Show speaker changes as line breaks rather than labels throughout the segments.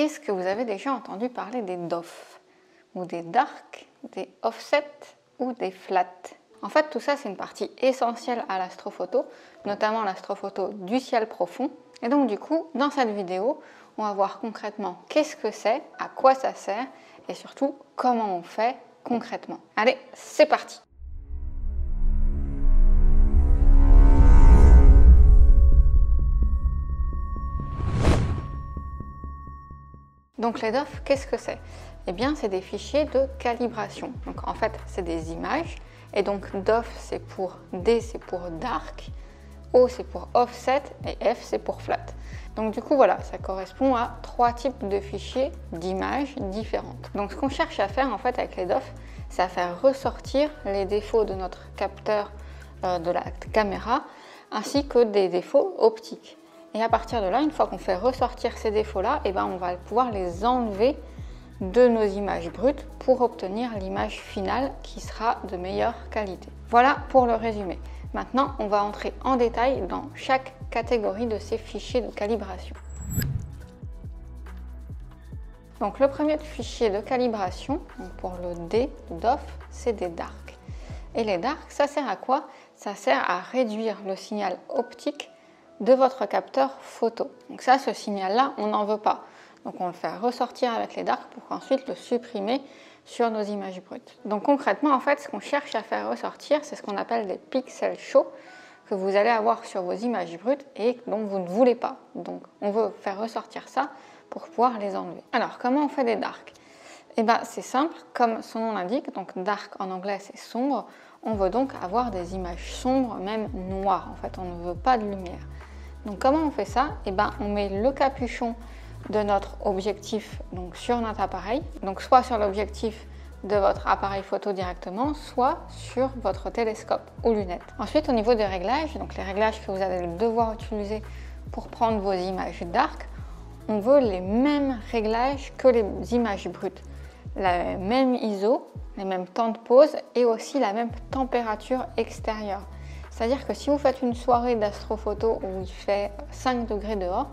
Est-ce que vous avez déjà entendu parler des DOF, ou des dark, des offset ou des flat? En fait, tout ça, c'est une partie essentielle à l'astrophoto, notamment l'astrophoto du ciel profond. Et donc, du coup, dans cette vidéo, on va voir concrètement qu'est-ce que c'est, à quoi ça sert, et surtout, comment on fait concrètement. Allez, c'est parti! Donc les DOF, qu'est-ce que c'est? Eh bien, c'est des fichiers de calibration. Donc en fait, c'est des images. Et donc DOF, c'est pour D, c'est pour dark, O, c'est pour offset, et F, c'est pour flat. Donc du coup, voilà, ça correspond à 3 types de fichiers d'images différentes. Donc ce qu'on cherche à faire en fait avec les DOF, c'est à faire ressortir les défauts de notre capteur de la caméra, ainsi que des défauts optiques. Et à partir de là, une fois qu'on fait ressortir ces défauts-là, eh ben, on va pouvoir les enlever de nos images brutes pour obtenir l'image finale qui sera de meilleure qualité. Voilà pour le résumé. Maintenant, on va entrer en détail dans chaque catégorie de ces fichiers de calibration. Donc le premier fichier de calibration, donc pour le D, DOF, c'est des dark. Et les dark, ça sert à quoi? Ça sert à réduire le signal optique de votre capteur photo. Donc ça, ce signal-là, on n'en veut pas. Donc on le fait ressortir avec les dark pour ensuite le supprimer sur nos images brutes. Donc concrètement, en fait, ce qu'on cherche à faire ressortir, c'est ce qu'on appelle des pixels chauds que vous allez avoir sur vos images brutes et dont vous ne voulez pas. Donc on veut faire ressortir ça pour pouvoir les enlever. Alors, comment on fait des dark? Eh bien, c'est simple, comme son nom l'indique, donc dark en anglais c'est sombre, on veut donc avoir des images sombres, même noires, en fait, on ne veut pas de lumière. Donc comment on fait ça? Eh bien, on met le capuchon de notre objectif donc, sur notre appareil, donc soit sur l'objectif de votre appareil photo directement, soit sur votre télescope ou lunettes. Ensuite, au niveau des réglages, donc les réglages que vous allez devoir utiliser pour prendre vos images dark, on veut les mêmes réglages que les images brutes. La même ISO, les mêmes temps de pause et aussi la même température extérieure. C'est-à-dire que si vous faites une soirée d'astrophoto où il fait 5 degrés dehors,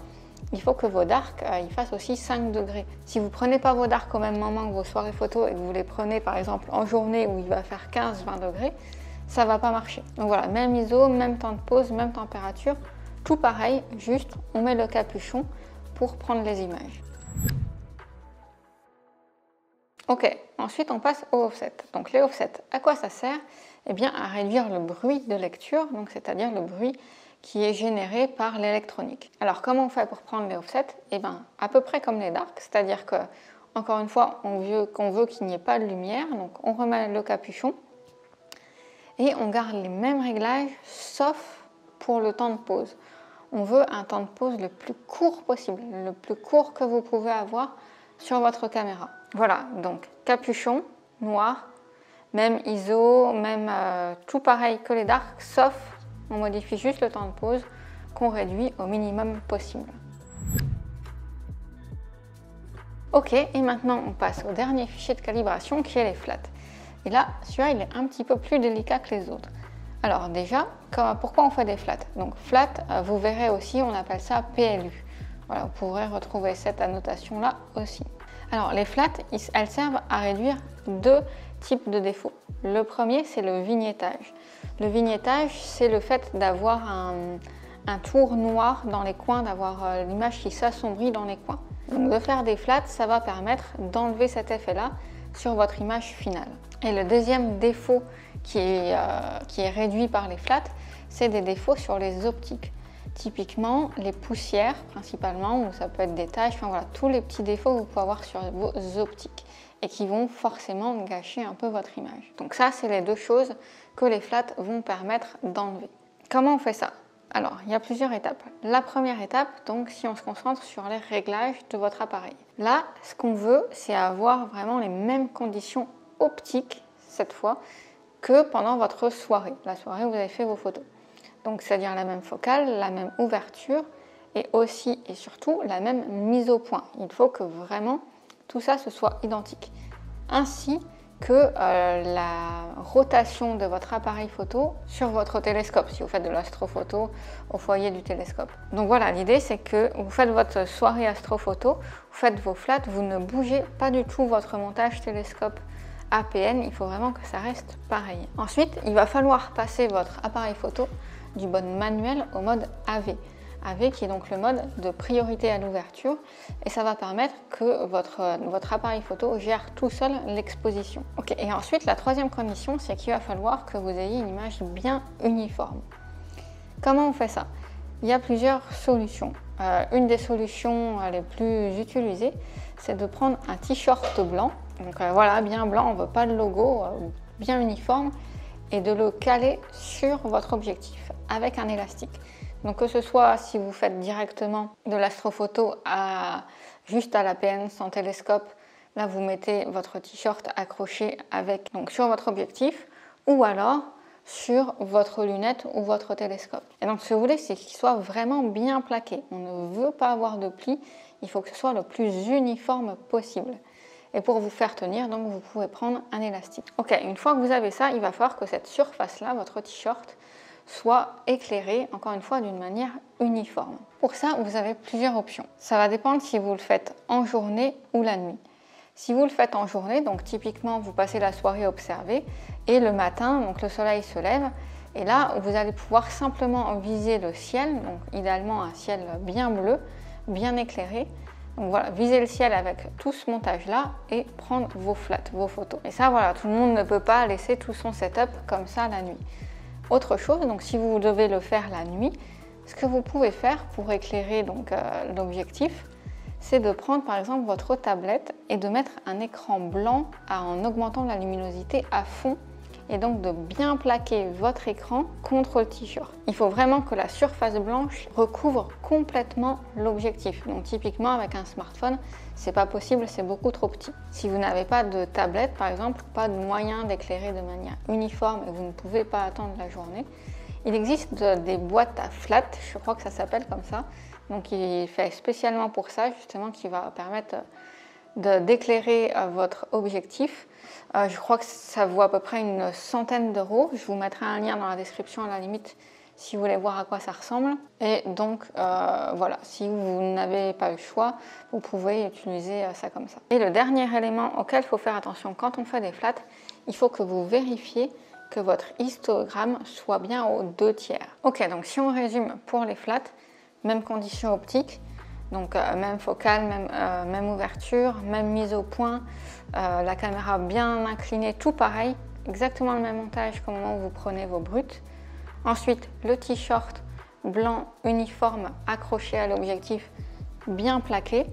il faut que vos darks ils fassent aussi 5 degrés. Si vous ne prenez pas vos darks au même moment que vos soirées photo et que vous les prenez par exemple en journée où il va faire 15-20 degrés, ça ne va pas marcher. Donc voilà, même ISO, même temps de pause, même température, tout pareil, juste on met le capuchon pour prendre les images. Ok, ensuite on passe aux offsets. Donc les offsets, à quoi ça sert? Eh bien à réduire le bruit de lecture, donc c'est-à-dire le bruit qui est généré par l'électronique. Alors comment on fait pour prendre les offsets? Eh bien à peu près comme les dark, c'est-à-dire que encore une fois on veut qu'il n'y ait pas de lumière, donc on remet le capuchon et on garde les mêmes réglages sauf pour le temps de pause. On veut un temps de pause le plus court possible, le plus court que vous pouvez avoir sur votre caméra. Voilà, donc capuchon noir, même ISO, même tout pareil que les dark, sauf on modifie juste le temps de pause qu'on réduit au minimum possible. Ok, et maintenant on passe au dernier fichier de calibration qui est les flats. Et là, celui-là, il est un petit peu plus délicat que les autres. Alors déjà, pourquoi on fait des flats? Donc flat, vous verrez aussi, on appelle ça PLU. Voilà, vous pourrez retrouver cette annotation-là aussi. Alors les flats, elles servent à réduire 2 types de défauts. Le premier, c'est le vignettage. Le vignettage, c'est le fait d'avoir un tour noir dans les coins, d'avoir l'image qui s'assombrit dans les coins. Donc de faire des flats, ça va permettre d'enlever cet effet-là sur votre image finale. Et le deuxième défaut qui est réduit par les flats, c'est des défauts sur les optiques. Typiquement, les poussières principalement, ou ça peut être des taches, enfin voilà, tous les petits défauts que vous pouvez avoir sur vos optiques et qui vont forcément gâcher un peu votre image. Donc ça, c'est les 2 choses que les flats vont permettre d'enlever. Comment on fait ça? Alors, il y a plusieurs étapes. La première étape, donc, si on se concentre sur les réglages de votre appareil. Là, ce qu'on veut, c'est avoir vraiment les mêmes conditions optiques, cette fois, que pendant votre soirée, la soirée où vous avez fait vos photos. Donc, c'est-à-dire la même focale, la même ouverture et aussi et surtout la même mise au point. Il faut que vraiment tout ça se soit identique. Ainsi que la rotation de votre appareil photo sur votre télescope, si vous faites de l'astrophoto au foyer du télescope. Donc voilà, l'idée c'est que vous faites votre soirée astrophoto, vous faites vos flats, vous ne bougez pas du tout votre montage télescope APN, il faut vraiment que ça reste pareil. Ensuite, il va falloir passer votre appareil photo du mode manuel au mode AV. AV qui est donc le mode de priorité à l'ouverture et ça va permettre que votre appareil photo gère tout seul l'exposition. Ok, et ensuite la troisième condition c'est qu'il va falloir que vous ayez une image bien uniforme. Comment on fait ça? Il y a plusieurs solutions. Une des solutions les plus utilisées c'est de prendre un t-shirt blanc, donc voilà, bien blanc, on ne veut pas de logo, bien uniforme, et de le caler sur votre objectif avec un élastique. Donc que ce soit si vous faites directement de l'astrophoto juste à l'APN sans télescope, là vous mettez votre t-shirt accroché donc sur votre objectif, ou alors sur votre lunette ou votre télescope. Et donc ce que vous voulez, c'est qu'il soit vraiment bien plaqué. On ne veut pas avoir de plis, il faut que ce soit le plus uniforme possible. Et pour vous faire tenir, donc vous pouvez prendre un élastique. Ok, une fois que vous avez ça, il va falloir que cette surface-là, votre t-shirt, soit éclairée, encore une fois, d'une manière uniforme. Pour ça, vous avez plusieurs options. Ça va dépendre si vous le faites en journée ou la nuit. Si vous le faites en journée, donc typiquement vous passez la soirée à observer et le matin, donc le soleil se lève et là vous allez pouvoir simplement viser le ciel, donc idéalement un ciel bien bleu, bien éclairé. Donc voilà, viser le ciel avec tout ce montage-là et prendre vos flats, vos photos. Et ça voilà, tout le monde ne peut pas laisser tout son setup comme ça la nuit. Autre chose, donc si vous devez le faire la nuit, ce que vous pouvez faire pour éclairer donc l'objectif, c'est de prendre par exemple votre tablette et de mettre un écran blanc en augmentant la luminosité à fond et donc de bien plaquer votre écran contre le t-shirt. Il faut vraiment que la surface blanche recouvre complètement l'objectif. Donc typiquement avec un smartphone, c'est pas possible, c'est beaucoup trop petit. Si vous n'avez pas de tablette par exemple, pas de moyen d'éclairer de manière uniforme et vous ne pouvez pas attendre la journée, il existe des boîtes à flat, je crois que ça s'appelle comme ça. Donc il est fait spécialement pour ça, justement, qui va permettre d'éclairer votre objectif. Je crois que ça vaut à peu près une centaine d'euros. Je vous mettrai un lien dans la description à la limite si vous voulez voir à quoi ça ressemble. Et donc voilà, si vous n'avez pas le choix, vous pouvez utiliser ça comme ça. Et le dernier élément auquel il faut faire attention quand on fait des flats, il faut que vous vérifiez que votre histogramme soit bien aux 2/3. Ok, donc si on résume pour les flats, même conditions optiques, donc même focale, même ouverture, même mise au point, la caméra bien inclinée, tout pareil, exactement le même montage qu'au moment où vous prenez vos bruts. Ensuite, le t-shirt blanc uniforme accroché à l'objectif, bien plaqué.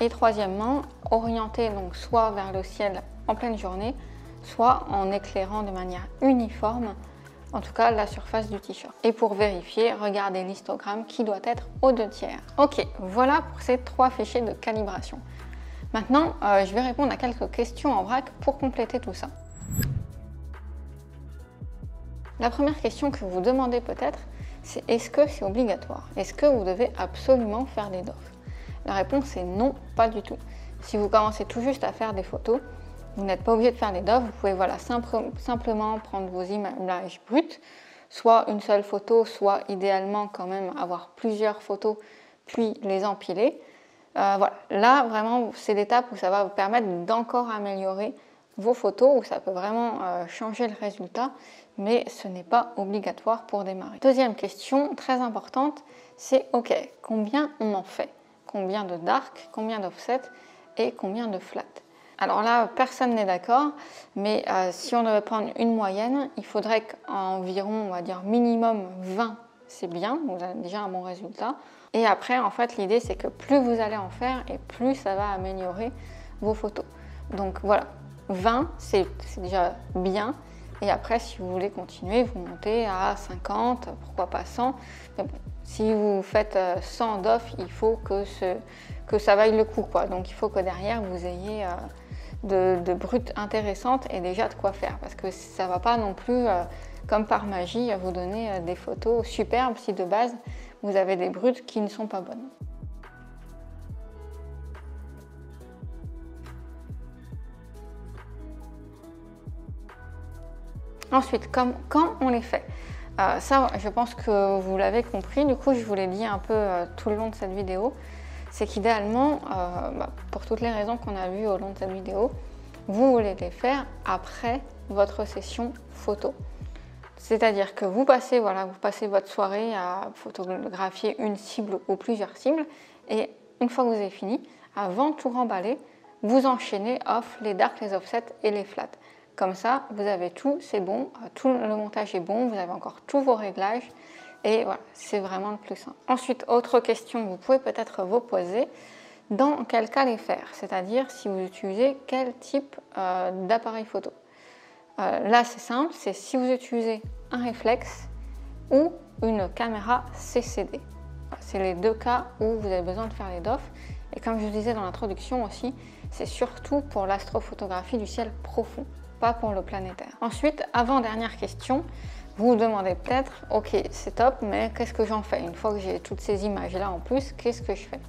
Et troisièmement, orienté donc soit vers le ciel en pleine journée, soit en éclairant de manière uniforme, en tout cas la surface du t-shirt. Et pour vérifier, regardez l'histogramme qui doit être aux 2/3. Ok, voilà pour ces 3 fichiers de calibration. Maintenant, je vais répondre à quelques questions en vrac pour compléter tout ça. La première question que vous vous demandez peut-être, c'est est-ce que c'est obligatoire? Est-ce que vous devez absolument faire des DOF? La réponse est non, pas du tout. Si vous commencez tout juste à faire des photos, vous n'êtes pas obligé de faire des DOF, vous pouvez voilà, simplement prendre vos images brutes, soit une seule photo, soit idéalement quand même avoir plusieurs photos, puis les empiler. Voilà. Là, vraiment, c'est l'étape où ça va vous permettre d'encore améliorer vos photos, où ça peut vraiment changer le résultat, mais ce n'est pas obligatoire pour démarrer. Deuxième question, très importante, c'est ok, combien on en fait? Combien de dark, combien d'offset et combien de flat? Alors là, personne n'est d'accord, mais si on devait prendre une moyenne, il faudrait qu'environ, on va dire minimum 20, c'est bien, vous avez déjà un bon résultat. Et après, en fait, l'idée, c'est que plus vous allez en faire et plus ça va améliorer vos photos. Donc voilà, 20, c'est déjà bien. Et après, si vous voulez continuer, vous montez à 50, pourquoi pas 100. Mais bon, si vous faites 100 DOF, il faut que ça vaille le coup, quoi. Donc il faut que derrière, vous ayez de brutes intéressantes et déjà de quoi faire. Parce que ça ne va pas non plus, comme par magie, vous donner des photos superbes si de base, vous avez des brutes qui ne sont pas bonnes. Ensuite, quand on les fait, ça je pense que vous l'avez compris, du coup je vous l'ai dit un peu tout le long de cette vidéo, c'est qu'idéalement, pour toutes les raisons qu'on a vues au long de cette vidéo, vous voulez les faire après votre session photo. C'est-à-dire que vous passez votre soirée à photographier une cible ou plusieurs cibles, et une fois que vous avez fini, avant de tout remballer, vous enchaînez off, les darks, les offsets et les flats. Comme ça, vous avez tout, c'est bon, tout le montage est bon, vous avez encore tous vos réglages, et voilà, c'est vraiment le plus simple. Ensuite, autre question que vous pouvez peut-être vous poser, dans quel cas les faire? C'est-à-dire si vous utilisez quel type d'appareil photo. Là, c'est simple, c'est si vous utilisez un réflexe ou une caméra CCD. C'est les deux cas où vous avez besoin de faire les DOF. Et comme je vous disais dans l'introduction aussi, c'est surtout pour l'astrophotographie du ciel profond, pas pour le planétaire. Ensuite, avant-dernière question, vous vous demandez peut-être, ok, c'est top, mais qu'est-ce que j'en fais? Une fois que j'ai toutes ces images-là en plus, qu'est-ce que je fais?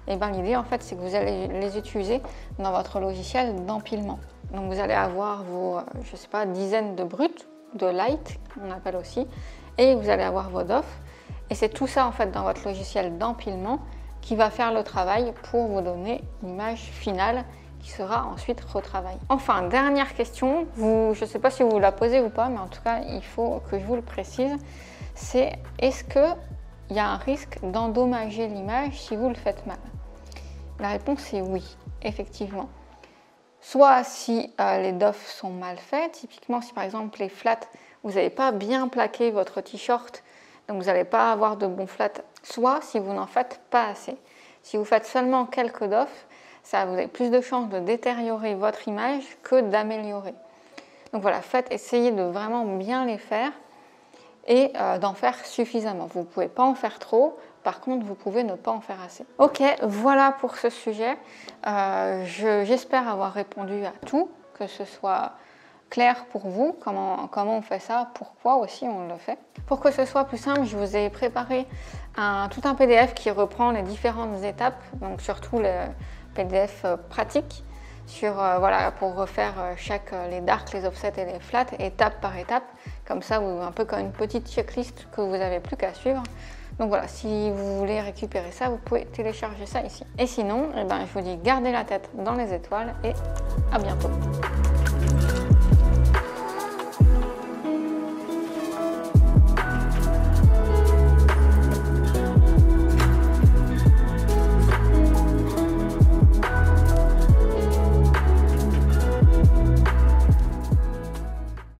Et bien l'idée, en fait, c'est que vous allez les utiliser dans votre logiciel d'empilement. Donc vous allez avoir vos, je sais pas, dizaines de bruts, de light, on appelle aussi, et vous allez avoir vos DOF. Et c'est tout ça, en fait, dans votre logiciel d'empilement qui va faire le travail pour vous donner une image finale qui sera ensuite retravaillée. Enfin, dernière question, je ne sais pas si vous la posez ou pas, mais en tout cas, il faut que je vous le précise, c'est est-ce qu'il y a un risque d'endommager l'image si vous le faites mal? La réponse est oui, effectivement. Soit si les DOF sont mal faits, typiquement si par exemple les flats, vous n'avez pas bien plaqué votre t-shirt, donc vous n'allez pas avoir de bons flats, soit si vous n'en faites pas assez. Si vous faites seulement quelques DOF, vous avez plus de chances de détériorer votre image que d'améliorer. Donc voilà, essayez de vraiment bien les faire et d'en faire suffisamment. Vous ne pouvez pas en faire trop, par contre vous pouvez ne pas en faire assez. Ok, voilà pour ce sujet. J'espère avoir répondu à tout, que ce soit clair pour vous, comment on fait ça, pourquoi aussi on le fait. Pour que ce soit plus simple, je vous ai préparé tout un PDF qui reprend les différentes étapes, donc surtout le PDF pratique, pour refaire les darks, les offsets et les flats, étape par étape, comme ça, un peu comme une petite checklist que vous n'avez plus qu'à suivre. Donc voilà, si vous voulez récupérer ça, vous pouvez télécharger ça ici. Et sinon, je vous dis, gardez la tête dans les étoiles et à bientôt.